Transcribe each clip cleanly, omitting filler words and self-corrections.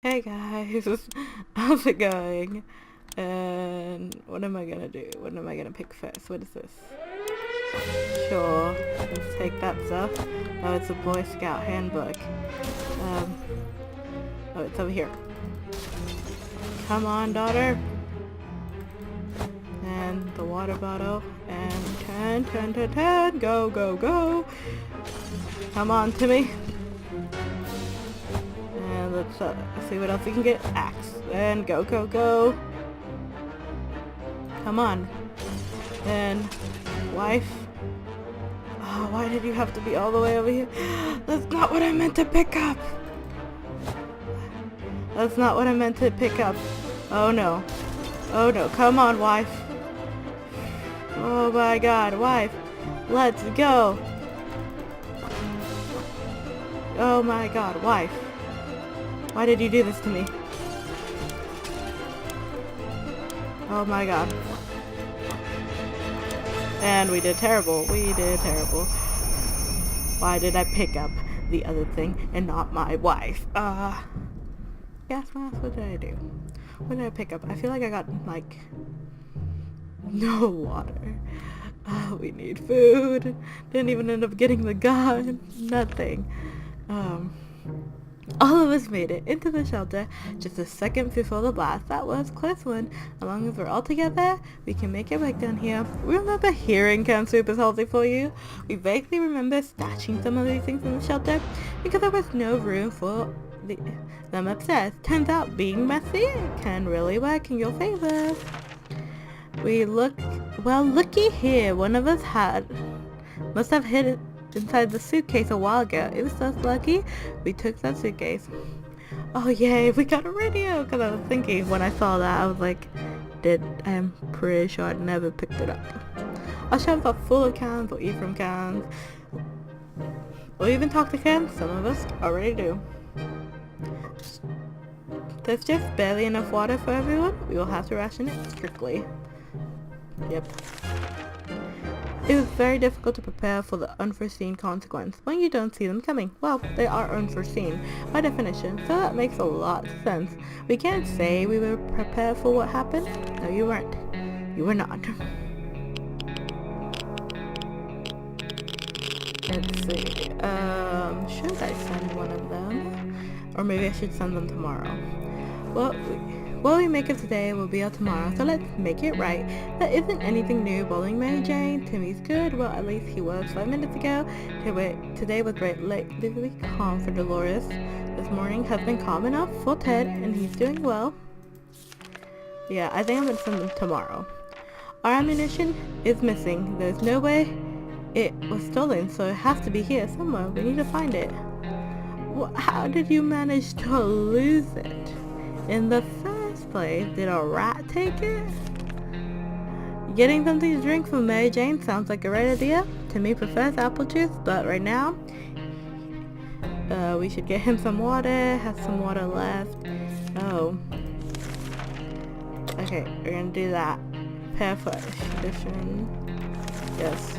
Hey guys, how's it going? And what am I gonna do? What am I gonna pick first? What is this? Sure, let's take that stuff. Oh, it's a Boy Scout handbook. Oh, it's over here. Come on, daughter. And the water bottle. And 10. Go, go, go. Come on, Timmy. And let's see what else we can get. Axe. And go, go, go. Come on. And wife. Oh, why did you have to be all the way over here? That's not what I meant to pick up. That's not what I meant to pick up. Oh no. Oh no. Come on, wife. Oh my god, wife. Let's go. Oh my god, wife. Why did you do this to me? Oh my god. And we did terrible. We did terrible. Why did I pick up the other thing and not my wife? Gas mask, what did I do? What did I pick up? I feel like I got, like, no water. We need food. Didn't even end up getting the gun. Nothing. All of us made it into the shelter just a second before the blast. That was a close one. As long as we're all together, we can make it back down here. We remember hearing canned soup is healthy for you. We vaguely remember stashing some of these things in the shelter because there was no room for them upstairs. Turns out being messy can really work in your favor. Well, looky here. One of us must have hid it inside the suitcase a while ago. It was so lucky we took that suitcase. Oh yay, we got a radio! Because I was thinking when I saw that, I was like, I'm pretty sure I never picked it up. Our shelves are full of cans or eat from cans. Or even talk to cans. Some of us already do. There's just barely enough water for everyone. We will have to ration it strictly. Yep. It was very difficult to prepare for the unforeseen consequence when you don't see them coming. Well, they are unforeseen by definition, so that makes a lot of sense. We can't say we were prepared for what happened. No, you weren't. You were not. Let's see. Should I send one of them? Or maybe I should send them tomorrow. What we make of today will be out tomorrow, so let's make it right. There isn't anything new bothering Mary Jane. Timmy's good. Well, at least he was 5 minutes ago. Today was relatively calm for Dolores. This morning has been calm enough for Ted, and he's doing well. Yeah, I think I'm going to send them tomorrow. Our ammunition is missing. There's no way it was stolen, so it has to be here somewhere. We need to find it. How did you manage to lose it? In the first place, did a rat take it? Getting something to drink from Mary Jane sounds like a right idea. Timmy prefers apple juice, but right now, we should get him some water. Have some water left. Oh. Okay, we're gonna do that. Perfect. Edition. Yes.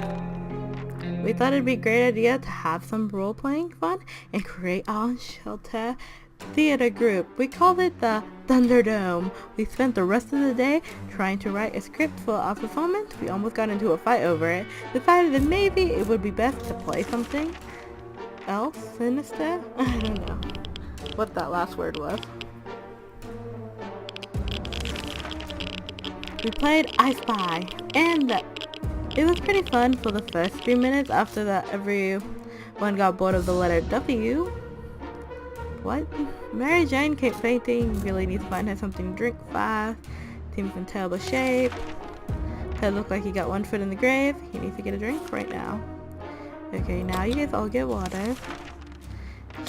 We thought it'd be a great idea to have some role-playing fun and create our own shelter theater group. We called it the Thunderdome. We spent the rest of the day trying to write a script for our performance. We almost got into a fight over it. Decided that maybe it would be best to play something else sinister. I don't know what that last word was. We played I Spy, and it was pretty fun for the first 3 minutes. After that, everyone got bored of the letter W. What? Mary Jane kept fainting. Really needs to find her something to drink fast. Seems in terrible shape. Ted looked like he got one foot in the grave. He needs to get a drink right now. Okay, now you guys all get water.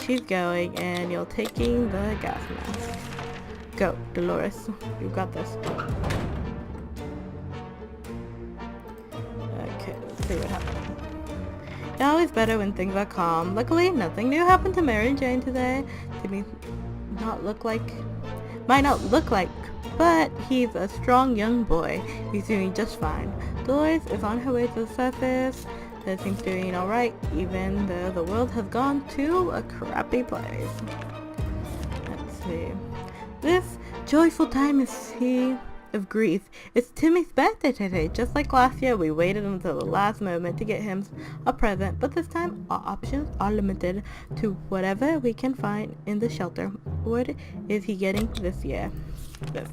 She's going, and you're taking the gas mask. Go, Dolores. You got this. Okay, let's see what happens. It's always better when things are calm. Luckily, nothing new happened to Mary Jane today. Timmy might not look like, but he's a strong young boy. He's doing just fine. Dolores is on her way to the surface. Ted seems doing alright, even though the world has gone to a crappy place. Let's see. This joyful time of grief. It's Timmy's birthday today. Just like last year, we waited until the last moment to get him a present, but this time our options are limited to whatever we can find in the shelter. What is he getting this year? This.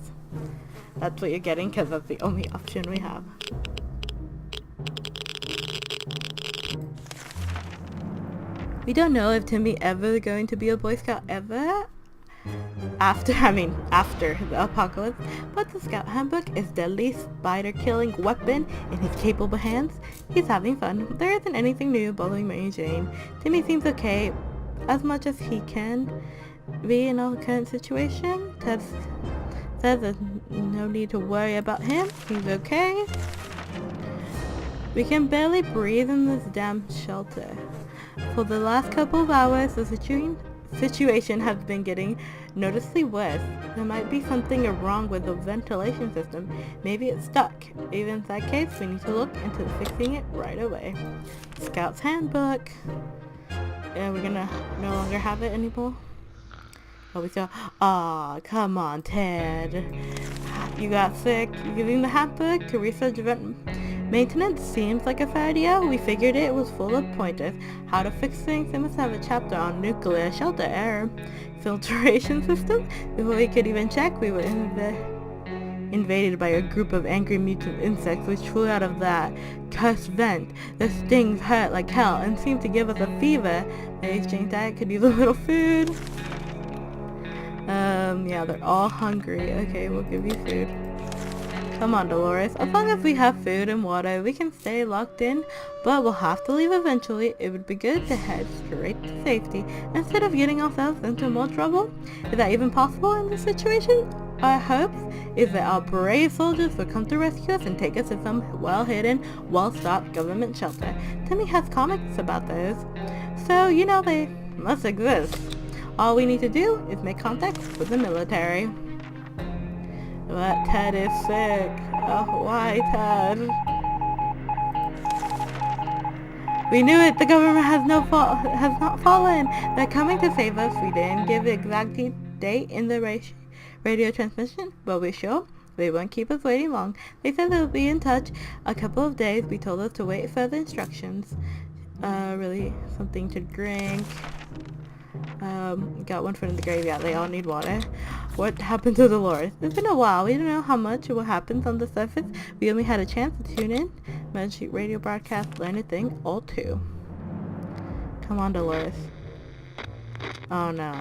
That's what you're getting because that's the only option we have. We don't know if Timmy ever going to be a Boy Scout ever after the apocalypse, but the Scout Handbook is deadly spider-killing weapon in his capable hands. He's having fun. There isn't anything new bothering Mary Jane. Timmy seems okay as much as he can be in our current situation. Ted says there's no need to worry about him. He's okay. We can barely breathe in this damn shelter. For the last couple of hours, the situation has been getting noticeably worse. There might be something wrong with the ventilation system. Maybe it's stuck. Even in that case, we need to look into fixing it right away. Scout's Handbook. Yeah, we're gonna no longer have it anymore. Oh, we still. Aw, come on, Ted. You got sick. Using the handbook to research maintenance seems like a fair idea. We figured it was full of pointers. How to fix things. They must have a chapter on nuclear shelter air filtration system. Before we could even check, we were invaded by a group of angry mutant insects which flew out of that cursed vent. The stings hurt like hell and seemed to give us a fever. Mary Jane's diet could use a little food. Yeah, they're all hungry. Okay, we'll give you food. Come on, Dolores. As long as we have food and water, we can stay locked in, but we'll have to leave eventually. It would be good to head straight to safety instead of getting ourselves into more trouble. Is that even possible in this situation? Our hopes is that our brave soldiers will come to rescue us and take us to some well-hidden, well-stocked government shelter. Timmy has comics about those, so you know they must exist. All we need to do is make contact with the military. But Ted is sick. Oh, why, Ted? We knew it. The government has not fallen. They're coming to save us. We didn't give the exact date in the radio transmission, but we're sure they won't keep us waiting long. They said they'll be in touch a couple of days. We told us to wait for the instructions. Really something to drink. Got one foot in the grave. Yeah, they all need water. What happened to Dolores? It's been a while. We don't know how much what happens on the surface. We only had a chance to tune in. Magic radio broadcast, learn a thing, all two. Come on, Dolores. Oh no.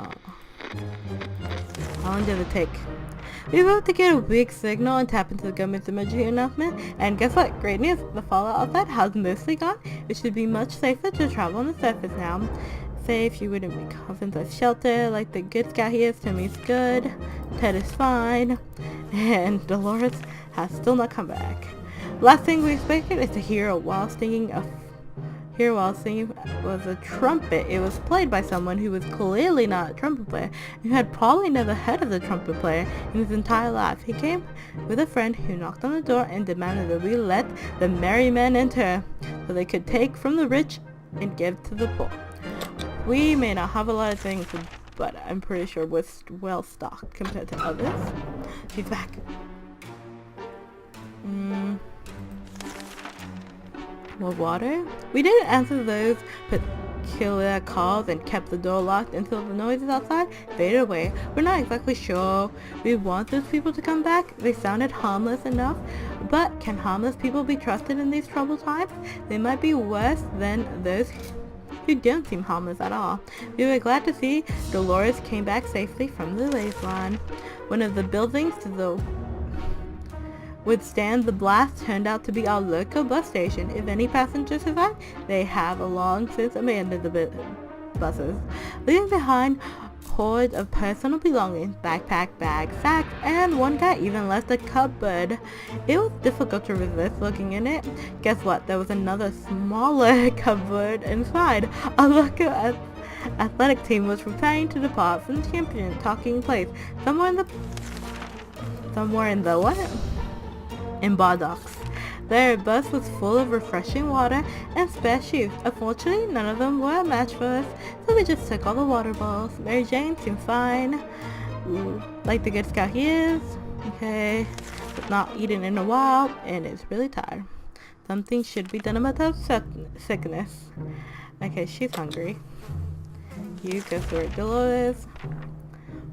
How long did it take? We were able to get a weak signal and tap into the government's emergency announcement. And guess what? Great news. The fallout outside has mostly gone. It should be much safer to travel on the surface now. Safe, you wouldn't be coffins of shelter like the good scout he is. Timmy's good, Ted is fine, and Dolores has still not come back. Last thing we expected is to hear while singing was a trumpet. It was played by someone who was clearly not a trumpet player, and who had probably never heard of the trumpet player in his entire life. He came with a friend who knocked on the door and demanded that we let the merry men enter, so they could take from the rich and give to the poor. We may not have a lot of things, but I'm pretty sure we're well stocked compared to others. He's back. More water? We didn't answer those particular calls and kept the door locked until the noises outside faded away. We're not exactly sure we want those people to come back. They sounded harmless enough, but can harmless people be trusted in these troubled times? They might be worse than those who don't seem harmless at all. We were glad to see Dolores came back safely from the baseline. One of the buildings to withstand the blast turned out to be our local bus station. If any passengers survived, they have long since abandoned the buses, leaving behind hordes of personal belongings, backpack, bags, sacks, and one guy even left a cupboard. It was difficult to resist looking in it. Guess what? There was another smaller cupboard inside. Our local athletic team was preparing to depart from the championship talking place somewhere in the what? In Bardock's. Their bus was full of refreshing water and spare shoes. Unfortunately, none of them were a match for us, so we just took all the water bottles. Mary Jane seemed fine. Ooh, like the good scout he is. Okay, but not eaten in a while and is really tired. Something should be done about that sickness. Okay, she's hungry. You guess where Gillo is.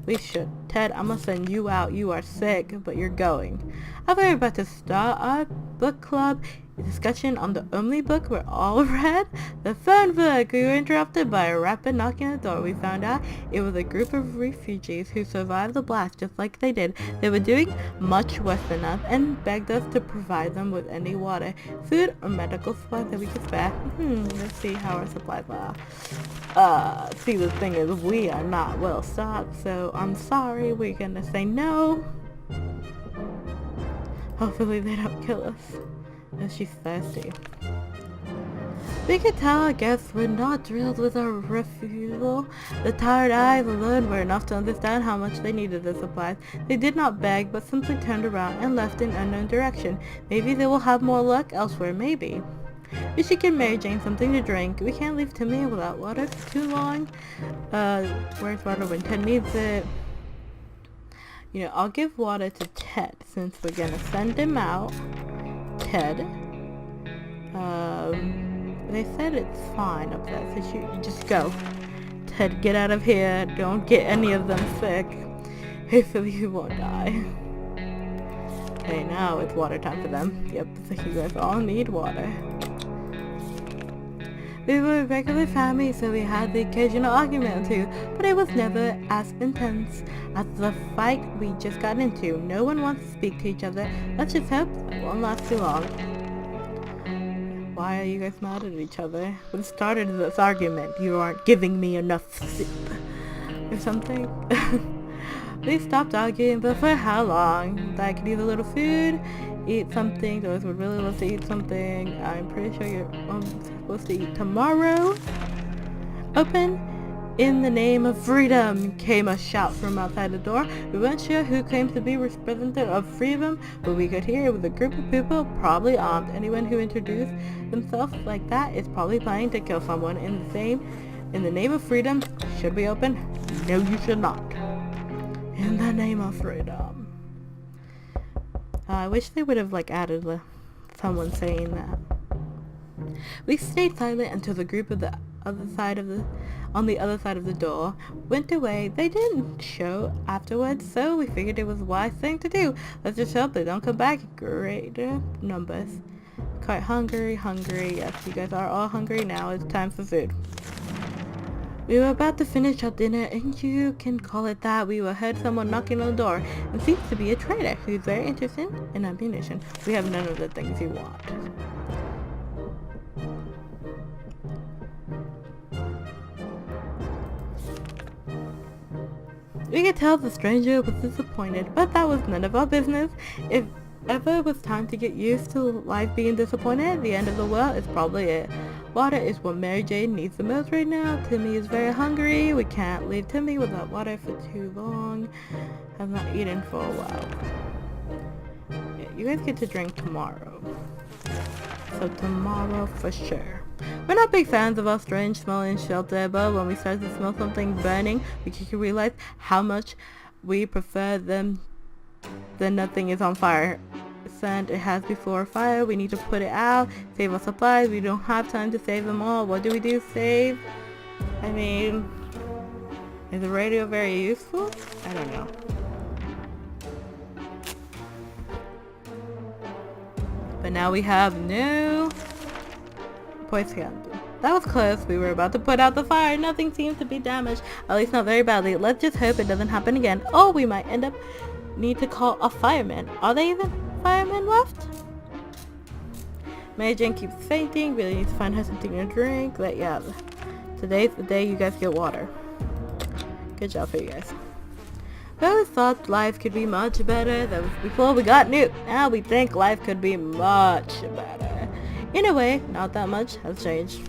We should. Ted, I'm gonna send you out. You are sick, but you're going. I thought we were about to start our book club discussion on the only book we're all read, the phone book. We were interrupted by a rapid knocking on the door. We found out it was a group of refugees who survived the blast just like they did. They were doing much worse than us and begged us to provide them with any water, food, or medical supplies that we could spare. Let's see how our supplies are. See, the thing is, we are not well stocked, so I'm sorry, we're gonna say no. Hopefully they don't kill us. And she's thirsty. We could tell our guests were not drilled with our refusal. The tired eyes alone were enough to understand how much they needed the supplies. They did not beg, but simply turned around and left in unknown direction. Maybe they will have more luck elsewhere, maybe. We should give Mary Jane something to drink. We can't leave Timmy without water for too long. Where's water when Ted needs it? You know, I'll give water to Ted since we're gonna send him out. Ted. They said it's fine up there, so you just go. Ted, get out of here. Don't get any of them sick. Hopefully you won't die. Okay, now it's water time for them. Yep, so you guys all need water. We were a regular family, so we had the occasional argument or two, but it was never as intense as the fight we just got into. No one wants to speak to each other. Let's just hope it won't last too long. Why are you guys mad at each other? What started this argument? You aren't giving me enough soup. Or something? We stopped arguing, but for how long? I could eat a little food, eat something. Those would really love to eat something. I'm pretty sure you're supposed to eat tomorrow. Open. In the name of freedom, came a shout from outside the door. We weren't sure who claimed to be representative of freedom, but we could hear it was a group of people, probably armed. Anyone who introduced themselves like that is probably planning to kill someone. In the name of freedom, should we open? No, you should not. In the name of freedom. I wish they would have added someone saying that. We stayed silent until the group on the other side of the door went away. They didn't show afterwards, so we figured it was a wise thing to do. Let's just hope they don't come back in greater numbers. Quite hungry. Yes, you guys are all hungry now. It's time for food. We were about to finish our dinner, and you can call it that. We heard someone knocking on the door, and seems to be a trader who's very interested in ammunition. We have none of the things you want. We could tell the stranger was disappointed, but that was none of our business. If ever it was time to get used to life being disappointed, the end of the world is probably it. Water is what Mary Jane needs the most right now. Timmy is very hungry. We can't leave Timmy without water for too long. Has not eaten for a while. Yeah, you guys get to drink tomorrow. So tomorrow for sure. We're not big fans of our strange smelling shelter, but when we start to smell something burning, we can realize how much we prefer them than nothing is on fire. Scent it has before fire. We need to put it out, save our supplies. We don't have time to save them all. What do? Save? I mean, is the radio very useful? I don't know. But now we have new poison. That was close. We were about to put out the fire. Nothing seems to be damaged. At least not very badly. Let's just hope it doesn't happen again. Oh, we might end up need to call a fireman. Are they even firemen left? Mary Jane keeps fainting. Really need to find her something to drink. But yeah, today's the day you guys get water. Good job for you guys. We always thought life could be much better. That was before we got nuked. Now we think life could be much better. In a way, not that much has changed.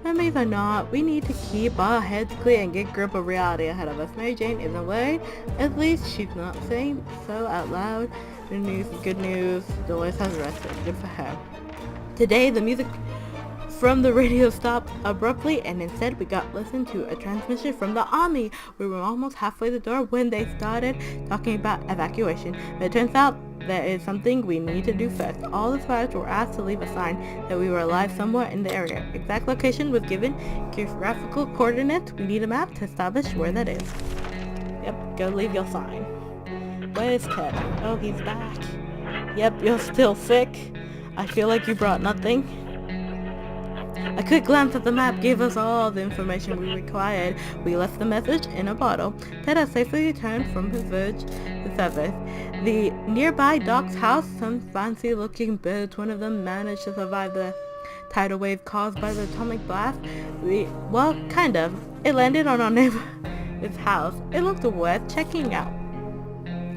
Memories or not, we need to keep our heads clear and get grip of reality ahead of us. Mary Jane isn't worried. At least she's not saying so out loud. The news is good news. Dolores has rested. Good for her. Today, the music from the radio stopped abruptly, and instead we got listened to a transmission from the army. We were almost halfway the door when they started talking about evacuation. But it turns out there is something we need to do first. All the survivors were asked to leave a sign that we were alive somewhere in the area. Exact location was given, geographical coordinates. We need a map to establish where that is. Yep, go leave your sign. Where is Ted? Oh, he's back. Yep, you're still sick. I feel like you brought nothing. A quick glance at the map gave us all the information we required. We left the message in a bottle. Ted had safely returned from his voyage to Seventh. The nearby Doc's house, some fancy-looking birds, one of them managed to survive the tidal wave caused by the atomic blast. Well, kind of. It landed on our neighbor's house. It looked worth checking out.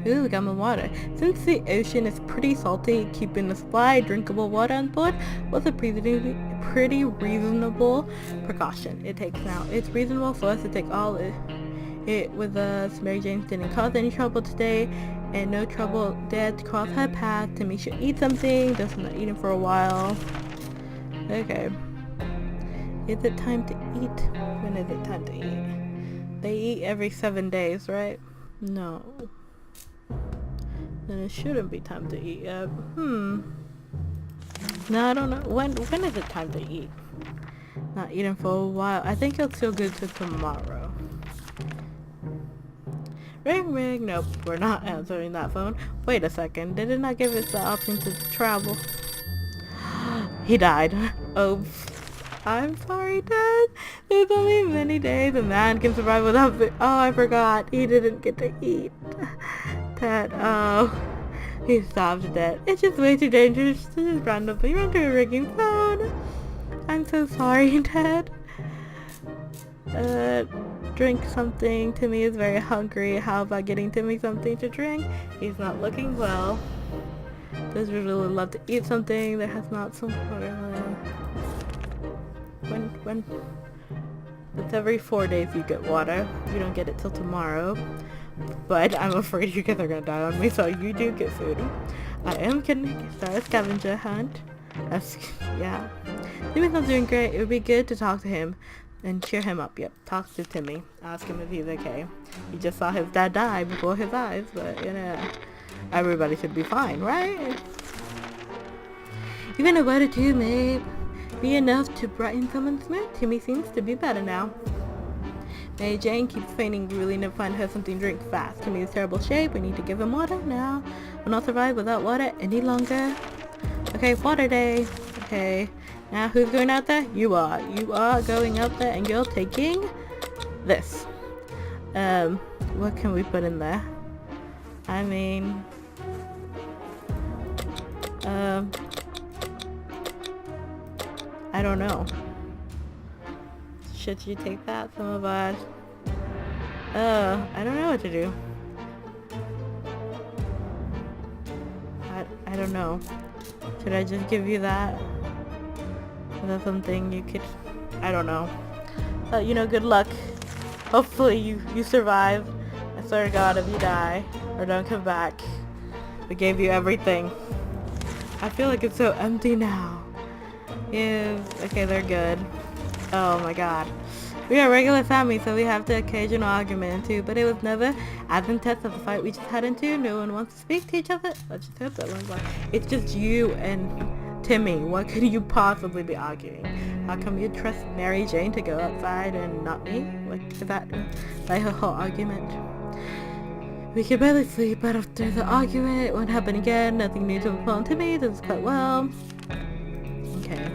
Ooh, we got more water. Since the ocean is pretty salty, keeping the supply of drinkable water on board was a pretty reasonable precaution. It's reasonable for us to take all it with us. Mary Jane didn't cause any trouble today, and no trouble dared to cross her path. Timmy should eat something. Just not eating for a while. Okay. Is it time to eat? When is it time to eat? They eat every 7 days, right? No. Then it shouldn't be time to eat yet. No, I don't know. When is it time to eat? Not eating for a while. I think it'll still good to tomorrow. Ring ring. Nope, we're not answering that phone. Wait a second. Did it not give us the option to travel? He died. Oh, I'm sorry, Dad. There's only many days a man can survive without food. Oh, I forgot. He didn't get to eat. Dad, oh. He starved to death. It's just way too dangerous to just randomly run to a ringing phone. I'm so sorry, Dad. Drink something. Timmy is very hungry. How about getting Timmy something to drink? He's not looking well. Does really love to eat something that has not some when it's every 4 days you get water. You don't get it till tomorrow. But I'm afraid you guys are gonna die on me, so you do get food. I am gonna start a scavenger hunt. Yeah. Timmy's not doing great. It would be good to talk to him and cheer him up. Yep, talk to Timmy. Ask him if he's okay. He just saw his dad die before his eyes, but you know, everybody should be fine, right? Even a word or two may be enough to brighten someone's mood. Timmy seems to be better now. Mary Jane keeps feigning we really need to find her something to drink fast. Timmy's in terrible shape. We need to give him water now. We'll not survive without water any longer. Okay, water day. Okay. Now who's going out there? You are. You are going out there and you're taking this. What can we put in there? I mean, I don't know. Should you take that? Some of us. I don't know what to do. I don't know. Should I just give you that? Is that something you could... I don't know. You know, good luck. Hopefully you survive. I swear to God, if you die or don't come back, we gave you everything. I feel like it's so empty now. Yeah, okay, they're good. Oh my God. We are a regular family, so we have the occasional argument too, but it was never as intense as the fight we just had into. No one wants to speak to each other. Let's just hope that one's like, it's just you and Timmy. What could you possibly be arguing? How come you trust Mary Jane to go outside and not me? Like, is that like her whole argument? We could barely sleep, but after the argument, it won't happen again. Nothing new to report on Timmy. This is quite well. Okay.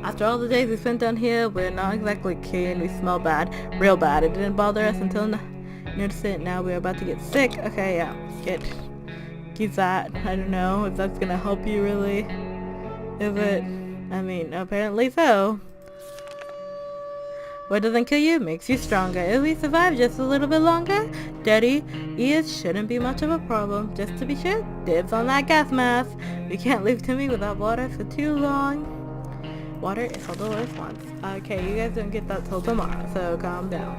After all the days we spent down here, we're not exactly keen. We smell bad. Real bad. It didn't bother us until noticed it. Now we're about to get sick. Okay, yeah. Keep that. I don't know if that's gonna help you really. Is it? I mean, apparently so. What doesn't kill you makes you stronger. If we survive just a little bit longer, dirty ears shouldn't be much of a problem. Just to be sure, dibs on that gas mask. We can't leave Timmy without water for too long. Water is all the Lord wants. Okay, you guys don't get that till tomorrow, so calm down.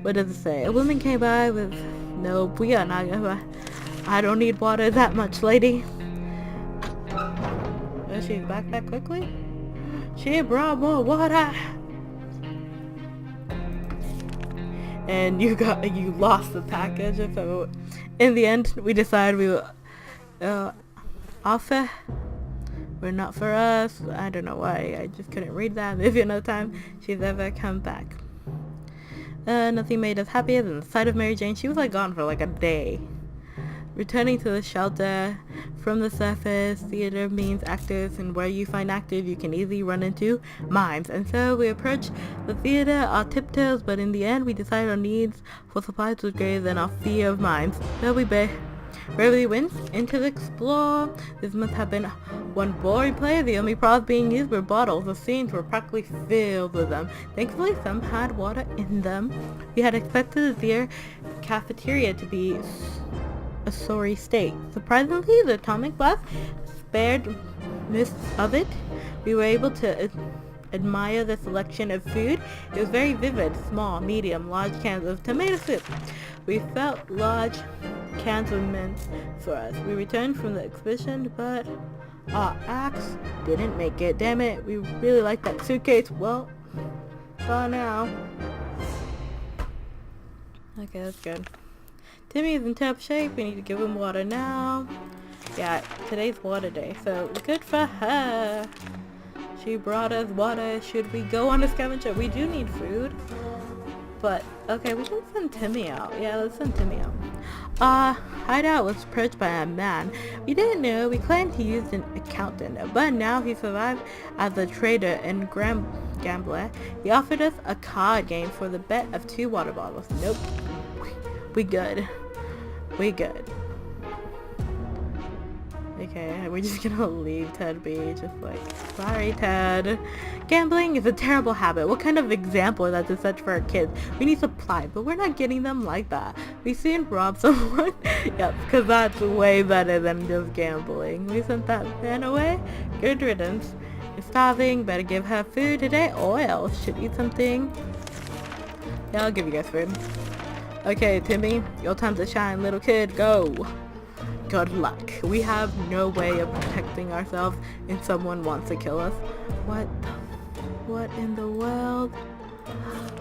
What does it say? A woman came by with... Nope, we are not gonna... I don't need water that much, lady. she's back that quickly? She brought more water. And you lost the package. So in the end, we decided we will offer were not for us. I don't know why. I just couldn't read that. Maybe another time she's ever come back. Nothing made us happier than the sight of Mary Jane. She was like gone for like a day. Returning to the shelter from the surface, theater means actors, and where you find actors, you can easily run into mimes. And so we approached the theater, our tiptoes, but in the end, we decided our needs for supplies was greater than our fear of mimes. So we bravely went into the explore. This must have been one boring play. The only props being used were bottles. The scenes were practically filled with them. Thankfully, some had water in them. We had expected the theater cafeteria to be a sorry state. Surprisingly, the atomic blast spared most of it. We were able to admire the selection of food. It was very vivid. Small, medium, large cans of tomato soup. We felt large cans were meant for us. We returned from the exhibition, but our axe didn't make it. Damn it, we really like that suitcase. Well, gone now. Okay, that's good. Timmy is in top shape. We need to give him water now. Yeah, today's water day, so good for her. She brought us water. Should we go on a scavenger? We do need food. But, okay, we can send Timmy out. Yeah, let's send Timmy out. Hideout was approached by a man. We didn't know. We claimed he used an accountant, but now he survived as a trader and gambler. He offered us a card game for the bet of 2 water bottles. Nope. We good. We good. Okay, we're just gonna leave Ted be. Just like, sorry, Ted. Gambling is a terrible habit. What kind of example is that to set for our kids? We need supply, but we're not getting them like that. We seen rob someone. Yep, because that's way better than just gambling. We sent that man away. Good riddance. You're starving. Better give her food today, or else should eat something. Yeah, I'll give you guys food. Okay, Timmy, your time to shine, little kid. Go. Good luck. We have no way of protecting ourselves if someone wants to kill us. What in the world?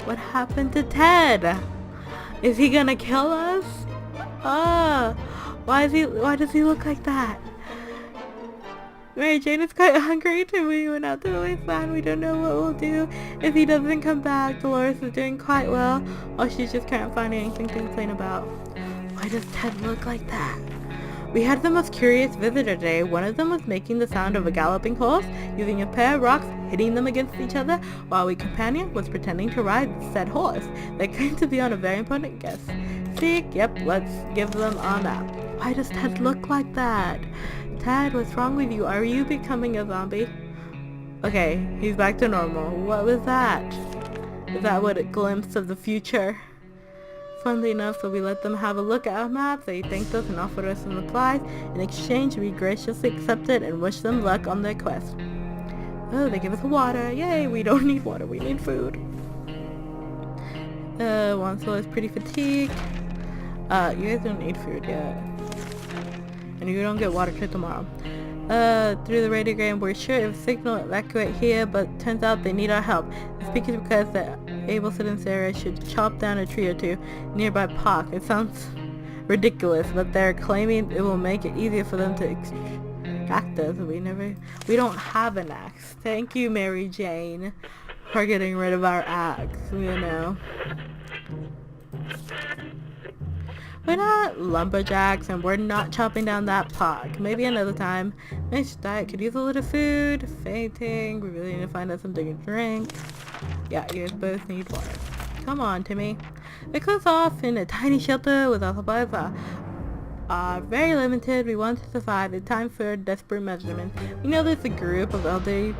What happened to Ted? Is he gonna kill us? Why does he look like that? Mary Jane is quite hungry. Timmy went out to the wasteland. We don't know what we'll do if he doesn't come back. Dolores is doing quite well, or she just can't find anything to complain about. Why does Ted look like that? We had the most curious visitor today. One of them was making the sound of a galloping horse, using a pair of rocks, hitting them against each other, while a companion was pretending to ride said horse. They claimed to be on a very important guest. See? Yep, let's give them a map. Why does Ted look like that? Ted, what's wrong with you? Are you becoming a zombie? Okay, he's back to normal. What was that? Is that what a glimpse of the future? Funnily enough, so we let them have a look at our map. They thanked us and offered us some supplies. In exchange, we graciously accepted and wished them luck on their quest. Oh, they give us water. Yay, we don't need water, we need food. Wansel is pretty fatigued. You guys don't need food yet. And you don't get water till tomorrow. Through the radiogram, we're sure if signal evacuate here, but turns out they need our help. The speaker because the able citizen Sarah should chop down a tree or two nearby park. It sounds ridiculous, but they're claiming it will make it easier for them to extract us. We don't have an axe. Thank you, Mary Jane, for getting rid of our axe, you know. We're not lumberjacks, and we're not chopping down that park. Maybe another time. Nice diet could use a little food. Fainting. We really need to find out something to drink. Yeah, you guys both need water. Come on, Timmy. We close off in a tiny shelter with our supplies are very limited. We want to survive. It's time for a desperate measurement. We know there's a group of elderly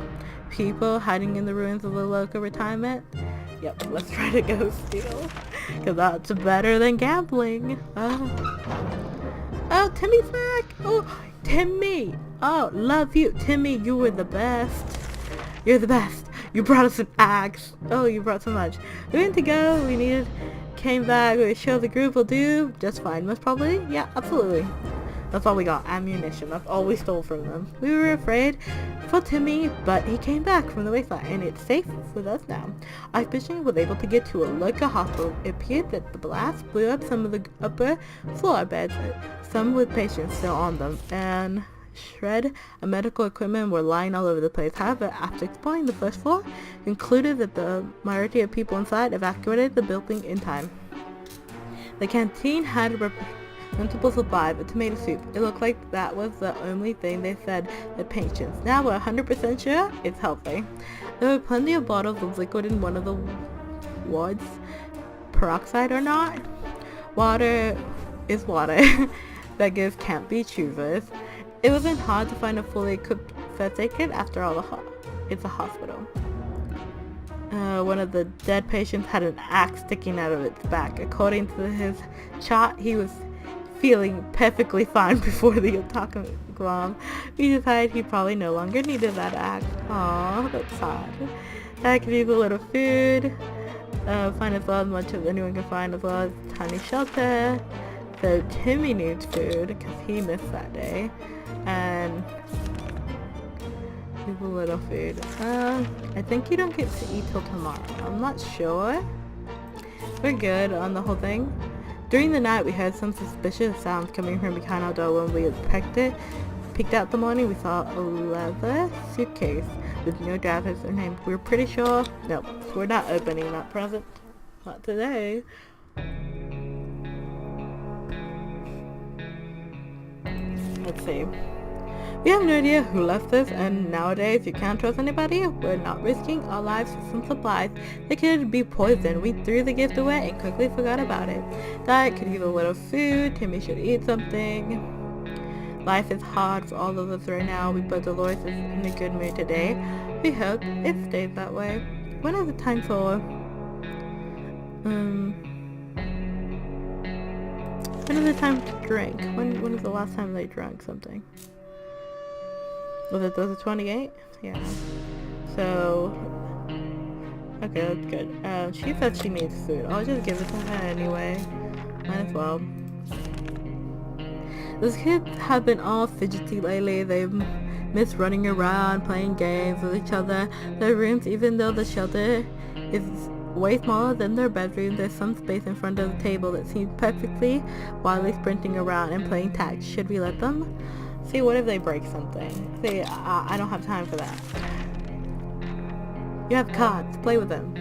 people hiding in the ruins of the local retirement. Yep, let's try to go steal. Because that's better than gambling. Oh, Timmy's back. Oh, Timmy. Oh, love you. Timmy, you were the best. You're the best. You brought us an axe. Oh, you brought so much. We went to go. Came back. We show the group will do just fine. Most probably. Yeah, absolutely. That's all we got, ammunition. That's all we stole from them. We were afraid for Timmy, but he came back from the wasteland, and it's safe with us now. Our fishing was able to get to a local hospital. It appeared that the blast blew up some of the upper floor beds, some with patients still on them, and shred of medical equipment were lying all over the place. However, after exploring the first floor, concluded that the majority of people inside evacuated the building in time. The canteen had representable supply of tomato soup. It looked like that was the only thing they fed the patients. Now we're 100% sure it's healthy. There were plenty of bottles of liquid in one of the wards. Peroxide or not, water is water. Beggars can't be choosers. It wasn't hard to find a fully equipped first aid kit. After all, it's a hospital. One of the dead patients had an axe sticking out of its back. According to his chart, he was feeling perfectly fine before the attack on Guam. We decided he probably no longer needed that axe. Aww, that's sad. I could use a little food. Find as well as much as anyone can find, as well as tiny shelter. So Timmy needs food because he missed that day. And a little food. I think you don't get to eat till tomorrow. I'm not sure. We're good on the whole thing. During the night, we heard some suspicious sounds coming from behind our door. When we peeked out the morning, we saw a leather suitcase with no address or name. We were pretty sure. Nope, we're not opening that present. Not today. Let's see. We have no idea who left this, and nowadays you can't trust anybody. We're not risking our lives for some supplies that could be poison. We threw the gift away and quickly forgot about it. Diet could use a little food. Timmy should eat something. Life is hard for all of us right now, but Dolores is in a good mood today. We hope it stays that way. When is it time for... when is it time to drink? When is the last time they drank something? Was it 28? Yeah. So, okay, that's good. She said she needs food. I'll just give it to her anyway. Might as well. Those kids have been all fidgety lately. They've missed running around, playing games with each other. Their rooms, even though the shelter is way smaller than their bedroom, there's some space in front of the table that seems perfectly wildly sprinting around and playing tag. Should we let them? See, what if they break something? See, I don't have time for that. You have cards. Play with them.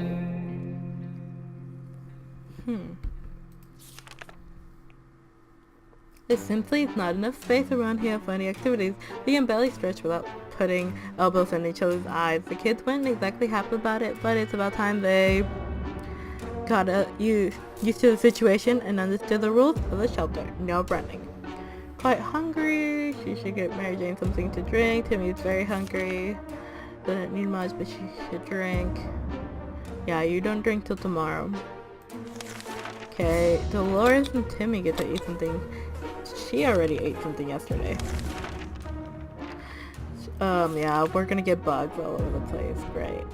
There simply is not enough space around here for any activities. We can barely stretch without putting elbows in each other's eyes. The kids weren't exactly happy about it, but it's about time they got used to the situation and understood the rules of the shelter. No running. Quite hungry. She should get Mary Jane something to drink. Timmy's very hungry. Doesn't need much, but she should drink. Yeah, you don't drink till tomorrow. Okay, Dolores and Timmy get to eat something. She already ate something yesterday. Yeah, we're gonna get bugs all over the place. Great.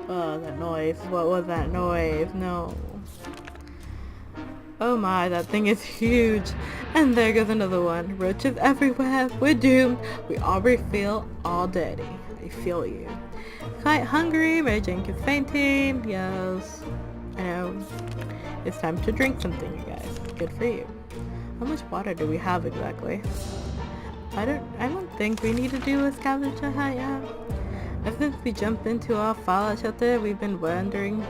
Oh, that noise. What was that noise? No. Oh my, that thing is huge. And there goes another one. Roaches everywhere. We're doomed. We already feel all dirty. I feel you. Quite hungry. Mary Jane is fainting. Yes. I know. It's time to drink something, you guys. Good for you. How much water do we have exactly? I don't think we need to do a scavenger hunt yet. Ever since we jumped into our fallout shelter, we've been wondering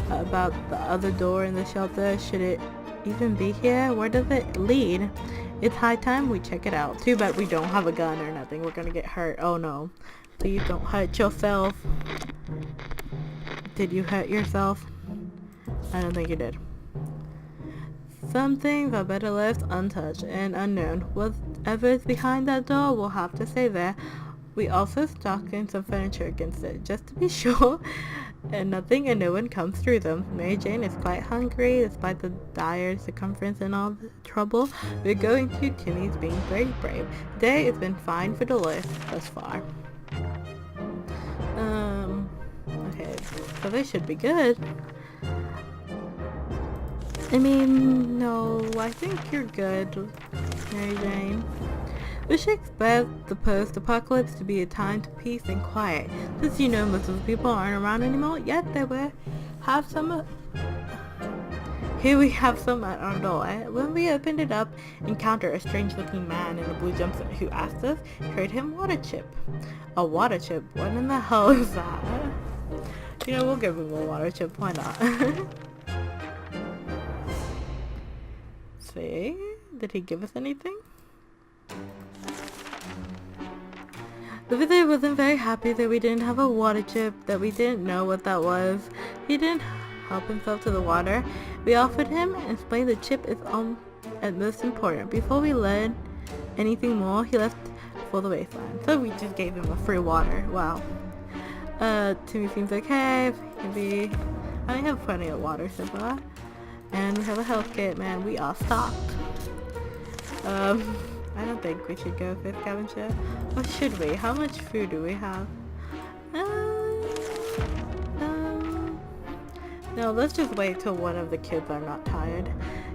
about the other door in the shelter. Should it even be here? Where does it lead? It's high time we check it out. Too bad we don't have a gun or nothing. We're gonna get hurt. Oh no. Please don't hurt yourself. Did you hurt yourself? I don't think you did. Some things are better left untouched and unknown. Whatever's behind that door will have to stay there. We also stocked in some furniture against it, just to be sure. And nothing and no one comes through them. Mary Jane is quite hungry, despite the dire circumference and all the trouble. We're going to. Timmy's being very brave. Today it's been fine for Dolores thus far. Okay, so they should be good. I mean, no, I think you're good. Mary Jane. We should expect the post-apocalypse to be a time to peace and quiet. Since you know most of the people aren't around anymore, yet there will have some. Here we have some at our door. When we opened it up, encountered a strange-looking man in a blue jumpsuit who asked us to trade him water chip. A water chip? What in the hell is that? You know, we'll give him a water chip. Why not? See? Did he give us anything? The visitor wasn't very happy that we didn't have a water chip, that we didn't know what that was. He didn't help himself to the water. We offered him and explained the chip is at most important. Before we learned anything more, he left for the wasteland. So we just gave him a free water. Wow. Timmy seems okay. Maybe I have plenty of water so far. And we have a health kit, man. We are stocked. I don't think we should go for scavenger. Or should we? How much food do we have? No, let's just wait till one of the kids are not tired.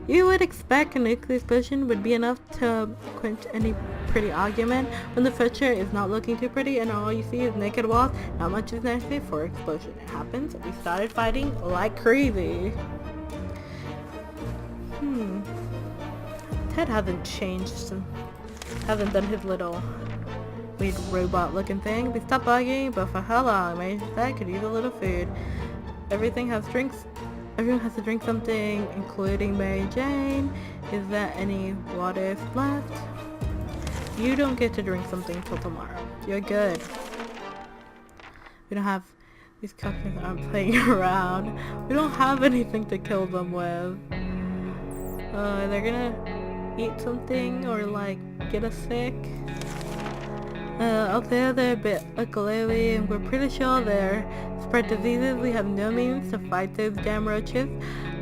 You would expect a nuclear explosion would be enough to quench any pretty argument when the future is not looking too pretty and all you see is naked walls. Not much is necessary for an explosion. It happens. We started fighting like crazy. Ted hasn't changed. Hasn't done his little weird robot looking thing. We stopped arguing, but for how long? My dad could use a little food. Everyone has to drink something, including Mary Jane. Is there any water left? You don't get to drink something till tomorrow. You're good. We don't have... These cupcakes aren't playing around. We don't have anything to kill them with. They're gonna eat something or like get us sick. Out there they're a bit glowy and we're pretty sure they're spread diseases. We have no means to fight those damn roaches.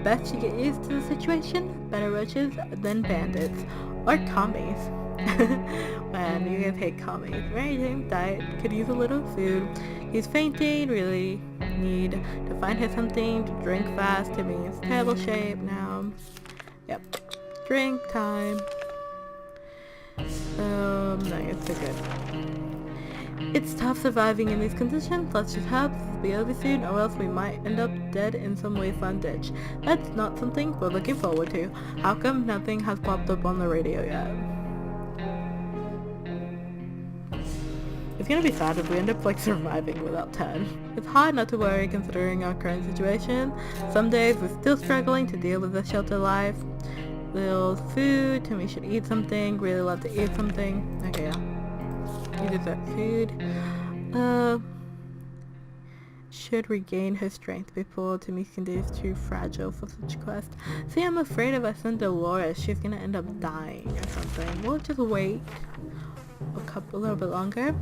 Best you get used to the situation. Better roaches than bandits. Or commies. Man, you guys hate commies. Mary Jane's diet could use a little food. He's fainting, really need to find her something to drink fast. Timmy's terrible shape now. Yep. Drink time. No, it's so good. It's tough surviving in these conditions. Let's just hope this will be over soon or else we might end up dead in some wasteland ditch. That's not something we're looking forward to. How come nothing has popped up on the radio yet? It's gonna be sad if we end up like surviving without Ted. It's hard not to worry considering our current situation. Some days we're still struggling to deal with the shelter life. Little food, Timmy should eat something, really love to eat something. Okay, yeah. You deserve food. Should regain her strength before Timmy's condition is too fragile for such a quest. See, I'm afraid if I send Dolores, she's gonna end up dying or something. We'll just wait a little bit longer.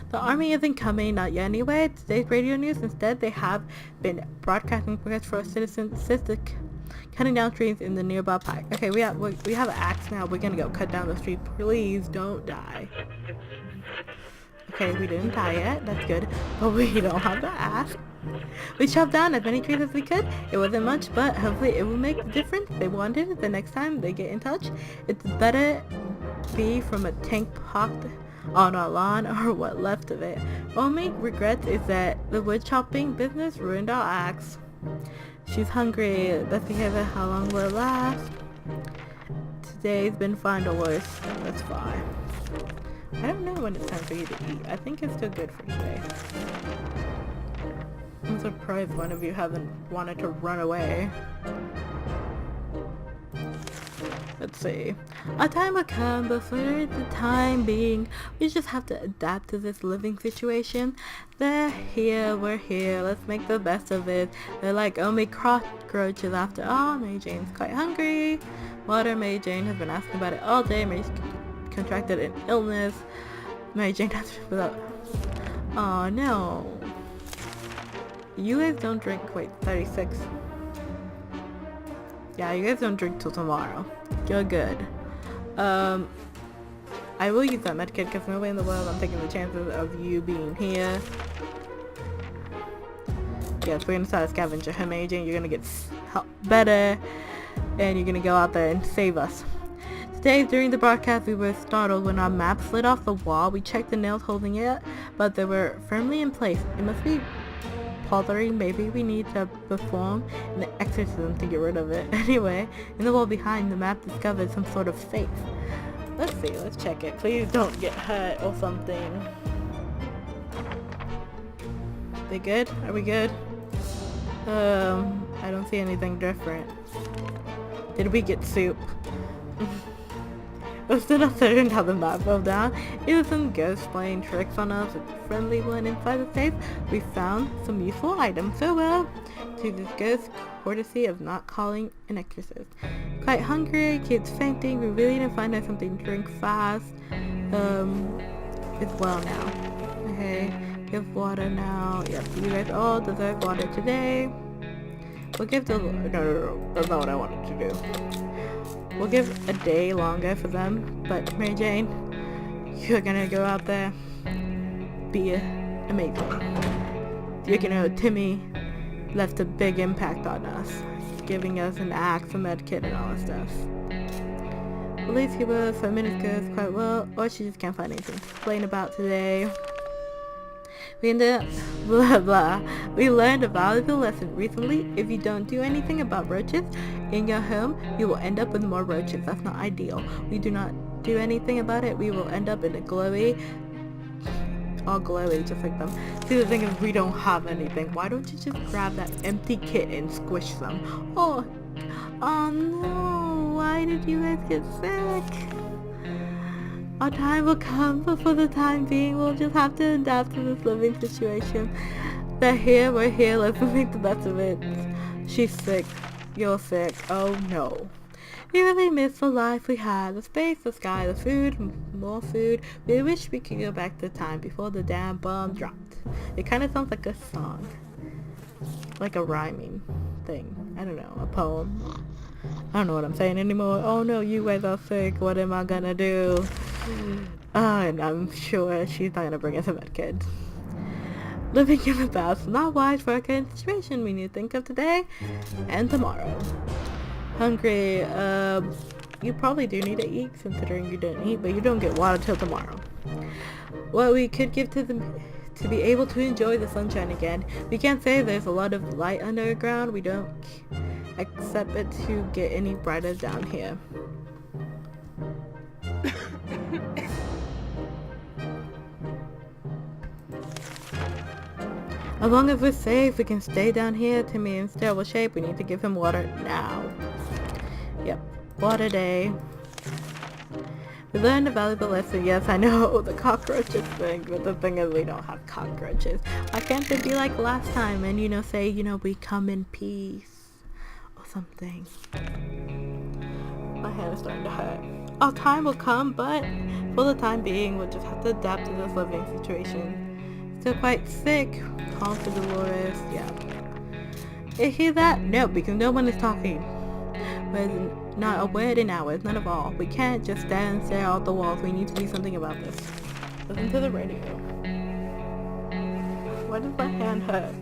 The army isn't coming, not yet anyway. Today's radio news, instead, they have been broadcasting requests for citizens cutting down trees in the nearby park. Okay, we have an axe now. We're gonna go cut down the tree. Please don't die. Okay, we didn't die yet. That's good. But we don't have the axe. We chopped down as many trees as we could. It wasn't much, but hopefully it will make a difference. They wanted it the next time they get in touch. It's better be from a tank parked on our lawn or what left of it. Only regret is that the wood chopping business ruined our axe. She's hungry. Let's see how long will it last. Today's been fine or worse. That's fine. I don't know when it's time for you to eat. I think it's still good for today. I'm surprised one of you haven't wanted to run away. Let's see. Our time will come, but for the time being, we just have to adapt to this living situation. They're here, we're here, let's make the best of it. They're like only cockroaches after all. Mary Jane's quite hungry. Water, Mary Jane has been asking about it all day. Mary's contracted an illness. Mary Jane has without... Oh no. You guys don't drink, wait, 36. Yeah, you guys don't drink till tomorrow. You're good. I will use that medkit because no way in the world I'm taking the chances of you being here. Yes, we're gonna start a scavenger. Her Mary Jane, you're gonna get better and you're gonna go out there and save us. Today, during the broadcast, we were startled when our map slid off the wall. We checked the nails holding it, but they were firmly in place. It must be pottery. Maybe we need to perform an exorcism to get rid of it. Anyway, in the wall behind, the map discovered some sort of safe. Let's see, let's check it. Please don't get hurt or something. They good? Are we good? I don't see anything different. Did we get soup? We're still not certain how the map fell down. It was some ghost playing tricks on us. With a friendly one inside the safe, we found some useful items. Farewell to this ghost, courtesy of not calling an exorcist. Quite hungry, kids fainting. We really need to find out something to drink fast. It's well now. Okay, give water now. Yep, you guys all deserve water today. We'll give the... No, that's not what I wanted to do. We'll give a day longer for them, but Mary Jane, you're gonna go out there, be amazing. You know, Timmy left a big impact on us, giving us an axe, a med kit, and all that stuff. At least he was, for minutes goes quite well, or she just can't find anything to complain about today. We ended up, blah blah. We learned a valuable lesson recently. If you don't do anything about roaches in your home, you will end up with more roaches. That's not ideal. We do not do anything about it, we will end up in a glowy, all glowy just like them. See, the thing is, we don't have anything. Why don't you just grab that empty kit and squish them? Oh no, why did you guys get sick? Our time will come, but for the time being, we'll just have to adapt to this living situation. They're here, we're here, let's make the best of it. She's sick, you're sick, oh no. We really miss the life we had, the space, the sky, the food, more food. We wish we could go back to time before the damn bomb dropped. It kind of sounds like a song. Like a rhyming thing. I don't know, a poem. I don't know what I'm saying anymore. Oh no, you guys are sick. What am I gonna do? And I'm sure she's not gonna bring us a med kit. Living in the past, not wise for our current situation. We need to think of today and tomorrow. Hungry. You probably do need to eat, considering you didn't eat, but you don't get water till tomorrow. What we could give to them to be able to enjoy the sunshine again. We can't say there's a lot of light underground. We don't accept it to get any brighter down here. As long as we're safe, we can stay down here. Timmy in stable shape. We need to give him water now. Yep, water day. We learned a valuable lesson. Yes, I know, the cockroaches thing, but the thing is we don't have cockroaches. Why can't it be like last time and, say, we come in peace or something? My hand is starting to hurt. Our time will come, but for the time being, we'll just have to adapt to this living situation. Still quite sick. Call for Dolores. Yeah. You hear that? No, because no one is talking. There's not a word in ours, none of all. We can't just stand and stare out the walls. We need to do something about this. Listen to the radio. Why does my hand hurt?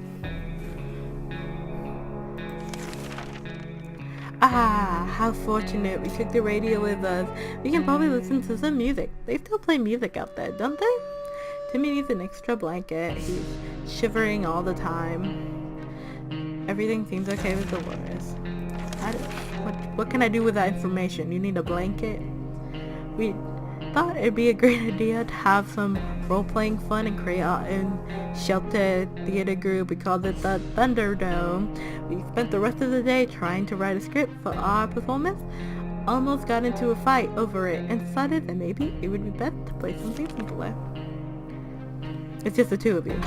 Ah, how fortunate. We took the radio with us. We can probably listen to some music. They still play music out there, don't they? Timmy needs an extra blanket. He's shivering all the time. Everything seems okay with Dolores. What can I do with that information? You need a blanket? We thought it'd be a great idea to have some role-playing fun and create our own shelter theater group. We called it the Thunderdome. We spent the rest of the day trying to write a script for our performance. Almost got into a fight over it and decided that maybe it would be best to play something simpler. It's just the two of you.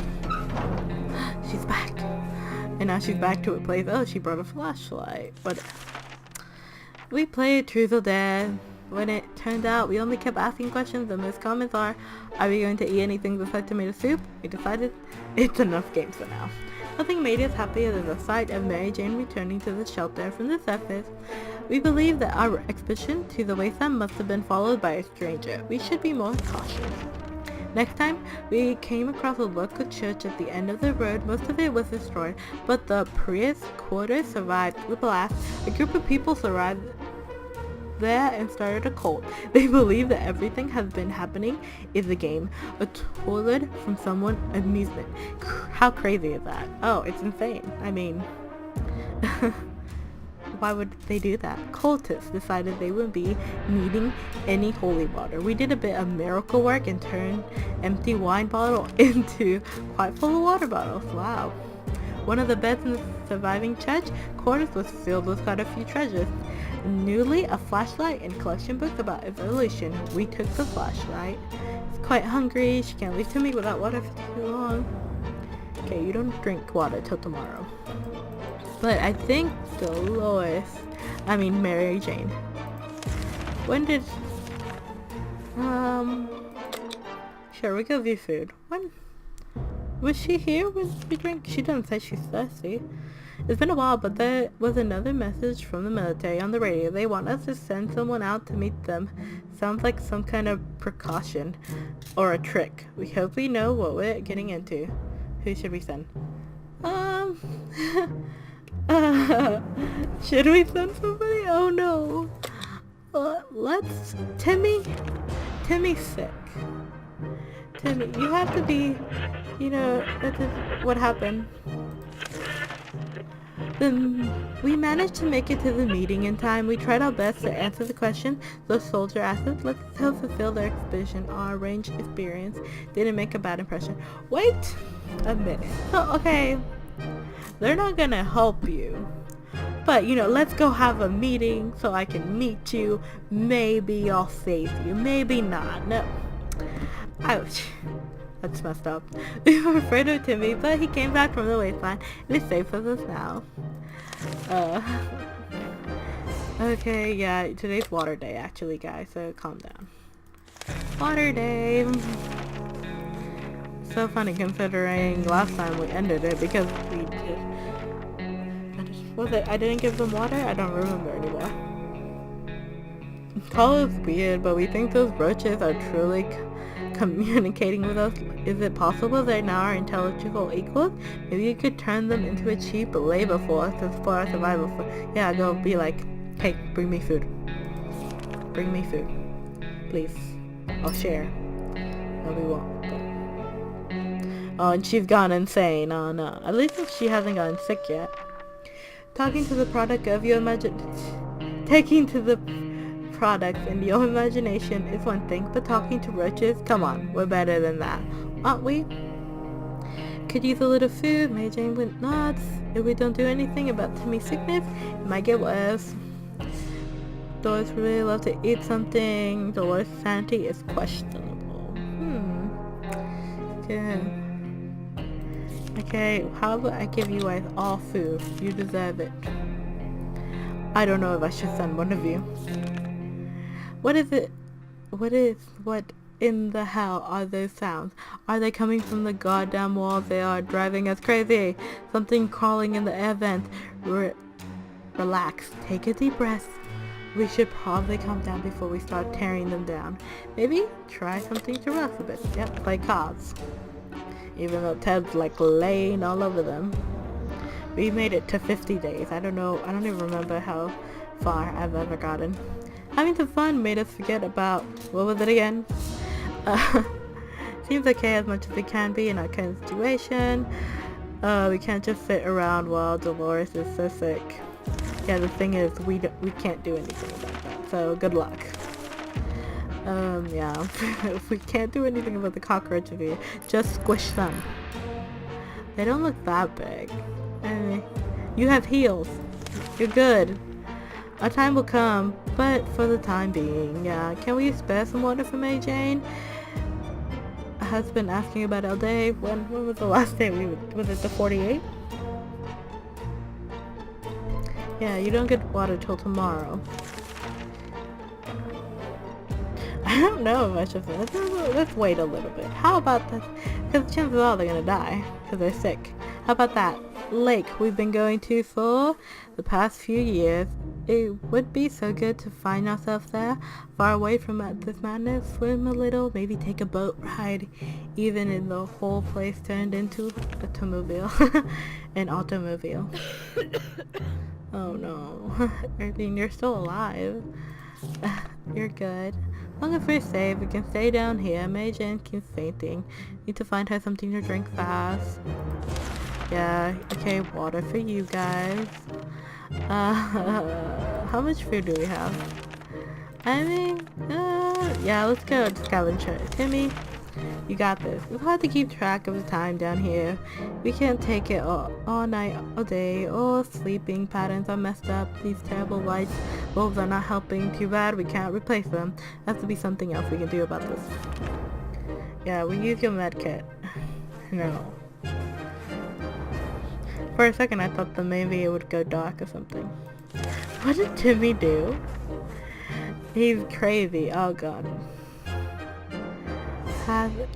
She's back. And now she's back to a place. Oh, she brought a flashlight. But we played Truth or Dare. When it turned out we only kept asking questions, the most comments are we going to eat anything besides tomato soup? We decided it's enough games for now. Nothing made us happier than the sight of Mary Jane returning to the shelter from the surface. We believe that our expedition to the wasteland must have been followed by a stranger. We should be more cautious. Next time, we came across a local church at the end of the road. Most of it was destroyed, but the priest's quarters survived the blast. A group of people survived there and started a cult. They believe that everything has been happening is a game, a toilet from someone's amusement. How crazy is that? Oh, it's insane. I mean, why would they do that? Cultists decided they wouldn't be needing any holy water. We did a bit of miracle work and turned empty wine bottle into quite full of water bottles. Wow. One of the beds in the surviving church quarters was filled with quite a few treasures. Newly, a flashlight and collection books about evolution. We took the flashlight. It's quite hungry. She can't leave to me without water for too long. Okay, you don't drink water till tomorrow. But I think Mary Jane. When did... Sure, we give you food. When... Was she here when we drank? She didn't say she's thirsty. It's been a while, but there was another message from the military on the radio. They want us to send someone out to meet them. Sounds like some kind of precaution or a trick. We hope we know what we're getting into. Who should we send? Should we send somebody? Oh no. Let's... Timmy's sick. Timmy, you have to be... that is what happened. Then we managed to make it to the meeting in time. We tried our best to answer the question the soldier asked us. Let's help fulfill their expedition. Our range experience didn't make a bad impression. Wait a minute. Oh, okay. They're not gonna help you. But, let's go have a meeting so I can meet you. Maybe I'll save you. Maybe not. No. Ouch. That's messed up. We were afraid of Timmy, but he came back from the wasteland and is safe with us now. Okay, yeah, today's water day actually, guys, so calm down. Water day. So funny considering last time we ended it because we did... I didn't give them water? I don't remember anymore. Call is weird, but we think those roaches are truly communicating with us. Is it possible they now are intelligible equals? Maybe you could turn them into a cheap labor force for our survival. Yeah, go be like, hey, bring me food. Bring me food. Please. I'll share. No, we won't. But... Oh, and she's gone insane. Oh no. At least she hasn't gotten sick yet. Talking to the product of your taking to the products in your imagination is one thing, but talking to roaches, come on, we're better than that, aren't we? Could use a little food. Mary Jane went nuts. If we don't do anything about Timmy's sickness, it might get worse. Dolores really love to eat something. Dolores' sanity is questionable. Good. Okay, how about I give you guys all food? You deserve it. I don't know if I should send one of you. What is it? What in the hell are those sounds? Are they coming from the goddamn walls? They are driving us crazy. Something crawling in the air vent. Relax. Take a deep breath. We should probably calm down before we start tearing them down. Maybe try something to relax a bit. Yep, play cards. Even though Ted's like laying all over them. We made it to 50 days. I don't even remember how far I've ever gotten. Having some fun made us forget about, what was it again? Seems okay as much as it can be in our current situation. We can't just sit around while Dolores is so sick. Yeah, the thing is, we can't do anything about that, so good luck. Yeah, if we can't do anything about the cockroaches here, just squish them. They don't look that big. You have heels. You're good. Our time will come, but for the time being, yeah. Can we spare some water for Mary Jane? I has been asking about all day. When was the last day was it the 48? Yeah, you don't get water till tomorrow. I don't know much of this. Let's wait a little bit. How about this? Because chances are they're gonna die because they're sick. How about that lake we've been going to for the past few years? It would be so good to find ourselves there, far away from this madness. Swim a little, maybe take a boat ride, even if the whole place turned into an automobile. Oh no. Erdine, you're still alive. You're good. As long as we're safe, we can stay down here. Mary Jane keeps fainting. Need to find her something to drink fast. Yeah, okay, water for you guys. How much food do we have? I mean, yeah, let's go to scavenger. Timmy, you got this. It's hard to keep track of the time down here. We can't take it all night, all day. All sleeping patterns are messed up. These terrible lights bulbs are not helping. Too bad we can't replace them. Has to be something else we can do about this. Yeah, we use your med kit. No. For a second I thought that maybe it would go dark or something. What did Timmy do? He's crazy. Oh god.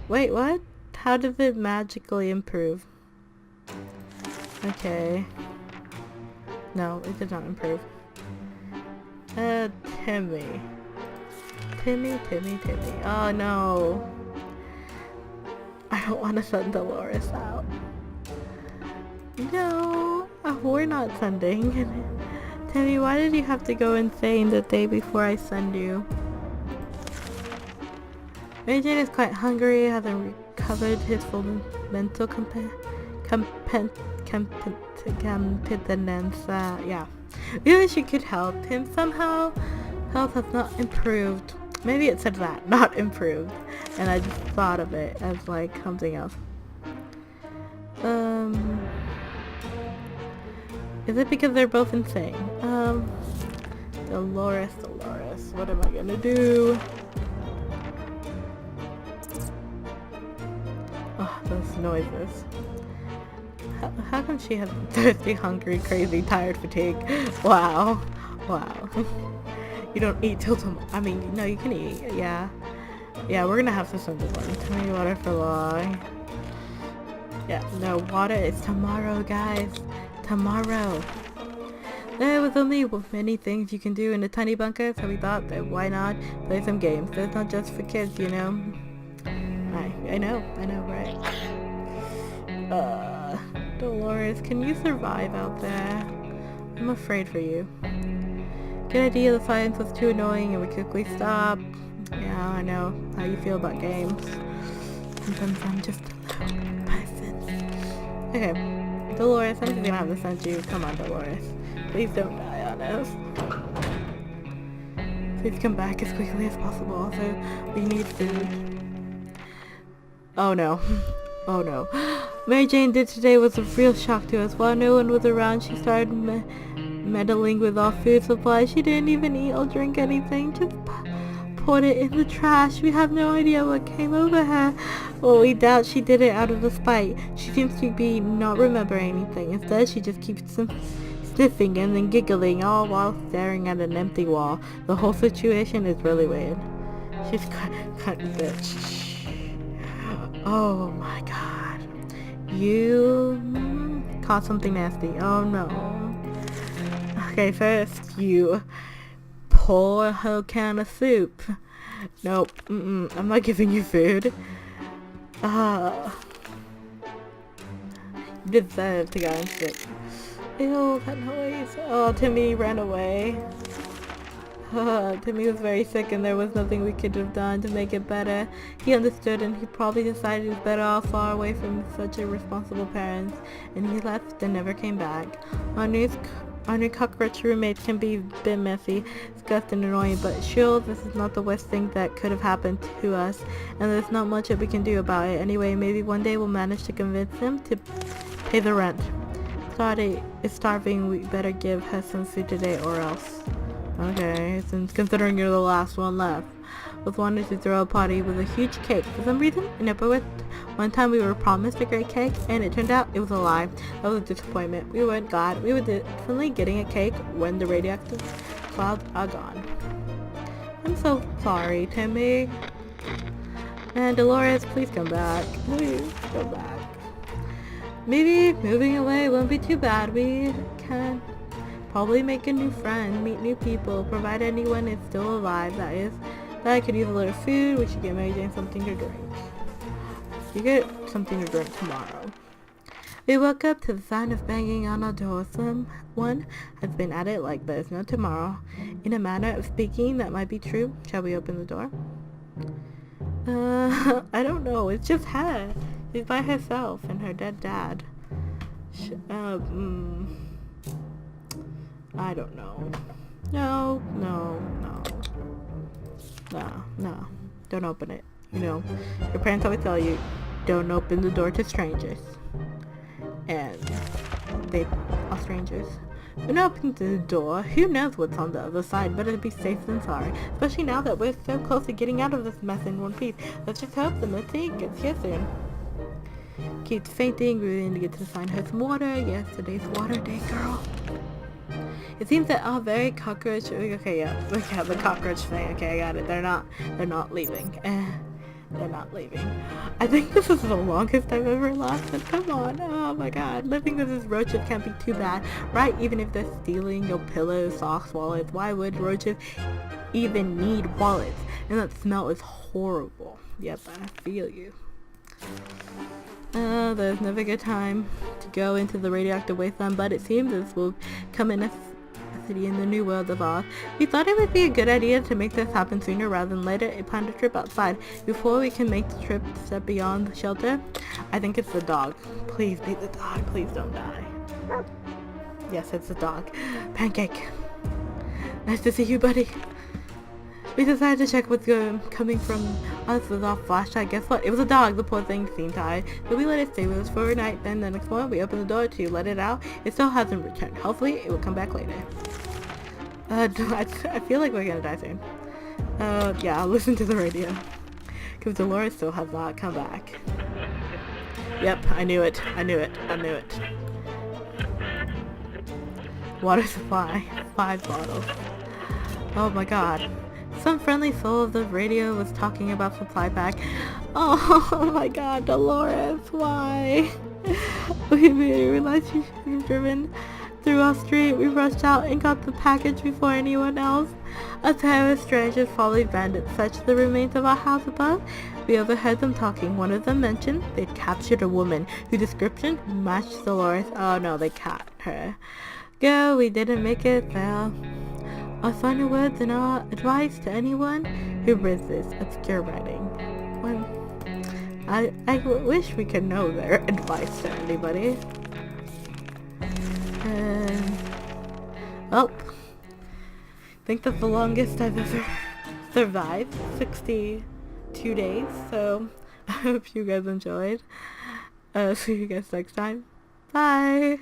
Wait, what? How does it magically improve? Okay. No, it did not improve. Timmy. Timmy. Oh no. I don't want to send Dolores out. No, we're not sending. Timmy, why did you have to go insane the day before I send you? Mary Jane is quite hungry, hasn't recovered his full mental competence. Yeah. We wish you could help him somehow. Health has not improved. Maybe it said that, not improved. And I just thought of it as like something else. Is it because they're both insane? Dolores, what am I gonna do? Oh, those noises. How come she has thirsty, hungry, crazy, tired, fatigue? Wow. You don't eat till tomorrow. I mean, no, you can eat. Yeah, we're gonna have to send this one. Tell me water for long. Yeah, no, water is tomorrow, guys. Tomorrow. There was only many things you can do in a tiny bunker, so we thought that why not play some games. It's not just for kids, you know. I know, right? Dolores, can you survive out there? I'm afraid for you. Good idea, the science was too annoying and we quickly stopped. Yeah, I know how you feel about games. Sometimes I'm just a loud person. Okay, Dolores, I'm just gonna have to send you. Come on, Dolores. Please don't die on us. Please come back as quickly as possible. Also, we need food. Oh no. Oh no. Mary Jane did today was a real shock to us. While no one was around, she started meddling with our food supply. She didn't even eat or drink anything. Just poured it in the trash. We have no idea what came over her. Well, we doubt she did it out of a spite. She seems to be not remembering anything. Instead, she just keeps sniffing and then giggling, all while staring at an empty wall. The whole situation is really weird. She's kind of bitch. Oh my god. You caught something nasty. Oh no. Okay, first you pour a whole can of soup. Nope. I'm not giving you food. You deserve to go and sit. Ew, that noise. Oh, Timmy ran away. Timmy was very sick and there was nothing we could have done to make it better. He understood and he probably decided he was better off far away from such irresponsible parents, and he left and never came back. Our new cockroach roommates can be a bit messy, disgusting and annoying, but sure, this is not the worst thing that could have happened to us, and there's not much that we can do about it. Anyway, maybe one day we'll manage to convince him to pay the rent. Claudia is starving, we better give her some food today or else. Okay, since considering you're the last one left. Was wanted to throw a party with a huge cake. For some reason, in Ipswich, one time we were promised a great cake, and it turned out it was a lie. That was a disappointment. We weren't glad. We were definitely getting a cake when the radioactive clouds are gone. I'm so sorry, Timmy. And Dolores, please come back. Please come back. Maybe moving away won't be too bad. We can probably make a new friend, meet new people, provide anyone is still alive, that is. That I could use a little food. We should get Mary Jane something to drink. You get something to drink tomorrow. We woke up to the sound of banging on our door. Someone has been at it like there's no tomorrow. In a manner of speaking, that might be true. Shall we open the door? I don't know. It's just her. She's by herself and her dead dad. I don't know. No. Don't open it. You know, your parents always tell you, don't open the door to strangers. And they are strangers. When opening the door, who knows what's on the other side? Better be safe than sorry. Especially now that we're so close to getting out of this mess in one piece. Let's just hope the Mitzi gets here soon. Keeps fainting, we're going to get to find her some water. Yes, today's water day, girl. It seems that our very cockroach... Okay, yeah, the cockroach thing. Okay, I got it. They're not leaving. They're not leaving. I think this is the longest I've ever lasted. Come on. Oh my god. Living with these roaches can't be too bad, right? Even if they're stealing your pillows, socks, wallets. Why would roaches even need wallets? And that smell is horrible. Yep, I feel you. There's never a good time to go into the radioactive wasteland, but it seems this will come in a city in the new world of Oz. We thought it would be a good idea to make this happen sooner rather than later. A planned a trip outside before we can make the trip step beyond the shelter. I think it's the dog. Please be the dog. Please don't die. Yes, it's the dog. Pancake. Nice to see you, buddy. We decided to check what's coming from us with our flashlight. Guess what? It was a dog. The poor thing seemed tired. So we let it stay with us for a night. Then the next morning we opened the door to let it out. It still hasn't returned. Hopefully it will come back later. I feel like we're gonna die soon. Yeah, I'll listen to the radio. Because Dolores still has not come back. Yep, I knew it. Water supply. 5 bottles. Oh my god. Some friendly soul of the radio was talking about supply pack. Oh my god, Dolores, why? We realized you should have driven through our street. We rushed out and got the package before anyone else. A pair of strangers followed bandits searched the remains of our house above. We overheard them talking. One of them mentioned they'd captured a woman whose description matched Dolores. Oh no, they caught her. Girl, we didn't make it, well. Our final words and our advice to anyone who reads this obscure writing. I wish we could know their advice to anybody. Well, I think that's the longest I've ever survived. 62 days. So I hope you guys enjoyed. See you guys next time. Bye.